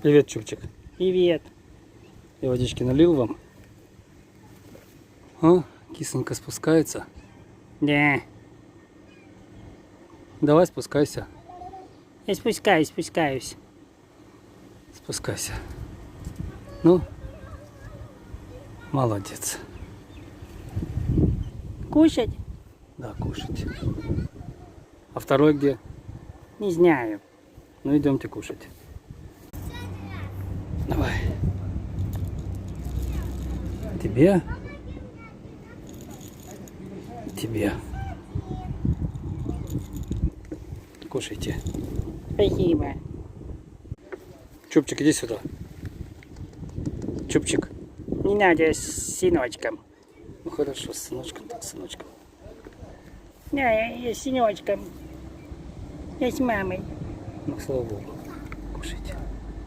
Привет, Чупчик. Привет. Я водички налил вам. О, кисонька спускается. Да. Давай спускайся. Я спускаюсь. Спускайся. Ну, молодец. Кушать? Да, кушать. А второй где? Не знаю. Ну, идемте кушать. Давай. Тебе. Тебе. Кушайте. Спасибо. Чупчик, иди сюда. Чупчик. Не надо с сыночком. Ну хорошо, с сыночком, так с сыночком. Да, я с сыночком. Я с мамой. Ну, слава богу. Кушайте.